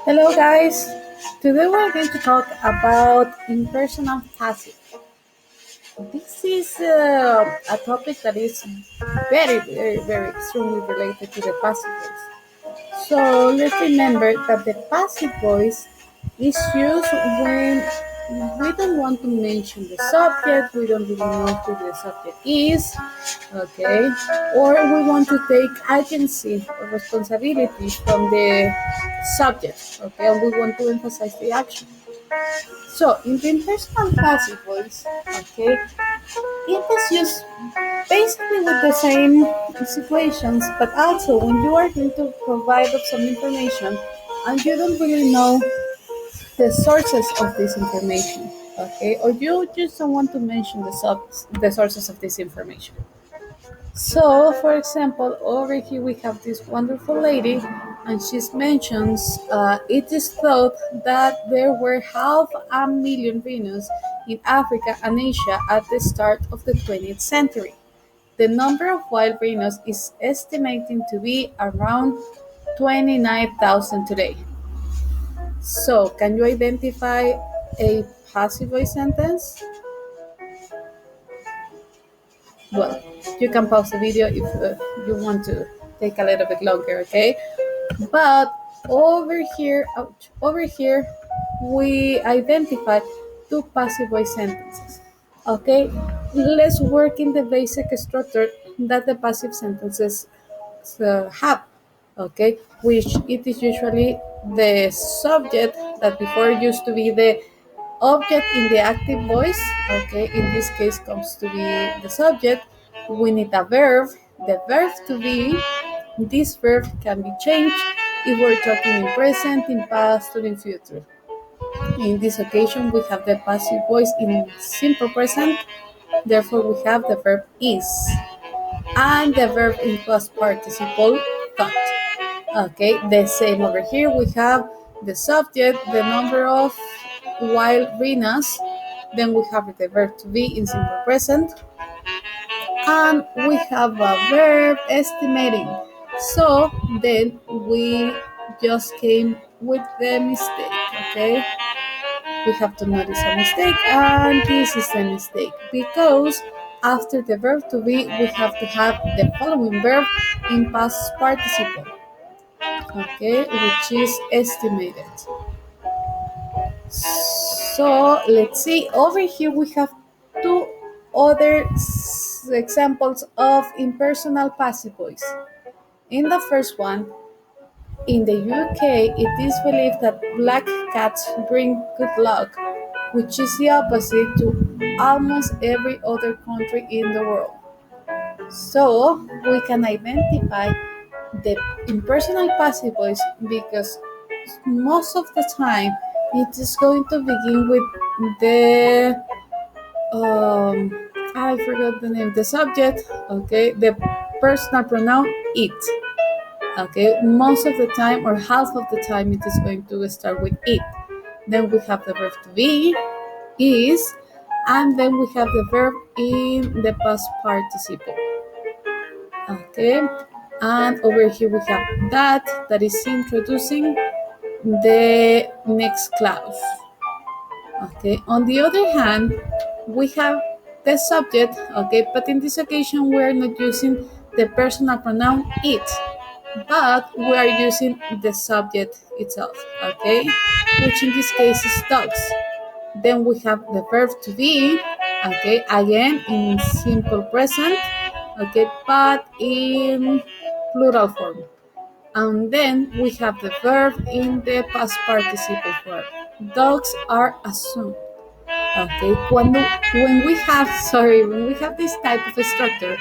Hello, guys. Today we're going to talk about impersonal passive. This is a topic that is very extremely related to the passive voice. So let's remember that the passive voice is used when we don't want to mention the subject, we don't really know who the subject is, okay, or we want to take agency or responsibility from the subject, okay, and we want to emphasize the action. So in the impersonal passive voice, okay, it is used basically with the same situations, but also when you are going to provide of some information and you don't really know the sources of this information, okay, or you just don't want to mention the sources of this information. So, for example, over here we have this wonderful lady, and she mentions it is thought that there were 500,000 rhinos in Africa and Asia at the start of the 20th century. The number of wild rhinos is estimated to be around 29,000 today. So, can you identify a passive voice sentence? Well, you can pause the video if you want to take a little bit longer, okay? But over here, we identify two passive voice sentences. Okay, let's work in the basic structure that the passive sentences have. Okay, which it is usually the subject that before used to be the object in the active voice. Okay, in this case comes to be the subject. We need a verb, the verb to be. This verb can be changed if we're talking in present, in past, or in future. In this occasion, we have the passive voice in simple present, therefore, we have the verb is and the verb in past participle thought. Okay, the same over here. We have the subject, the number of wild rhinos, then we have the verb to be in simple present, and we have a verb estimating. So then we just came with the mistake, okay? We have to notice a mistake, and this is a mistake because after the verb to be, we have to have the following verb in past participle, okay, which is estimated. So let's see, over here we have two other examples of impersonal passive voice. In the first one, in the UK, it is believed that black cats bring good luck, which is the opposite to almost every other country in the world. So we can identify the impersonal passive voice because most of the time it is going to begin with the I forgot the name, the subject, okay, the personal pronoun it. Okay, most of the time or half of the time it is going to start with it. Then we have the verb to be, is, and then we have the verb in the past participle. Okay, and over here we have that is introducing the next clause. Okay, on the other hand, we have the subject, okay, but in this occasion we are not using the personal pronoun it, but we are using the subject itself, okay, which in this case is dogs. Then we have the verb to be, okay, again in simple present, okay, but in plural form. And then we have the verb in the past participle form. Dogs are assumed. Okay, when we have this type of structure,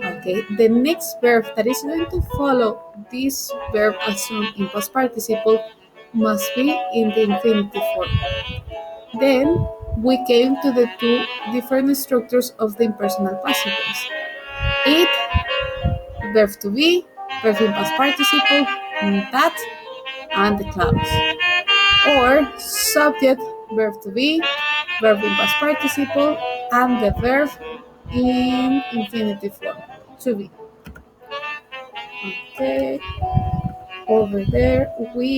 okay, the next verb that is going to follow this verb assumed in past participle must be in the infinitive form. Then we came to the two different structures of the impersonal passive voice. It, verb to be, verb in past participle, that, and the clause. Or subject, verb to be, verb in past participle, and the verb in infinitive form, to be. Okay, over there we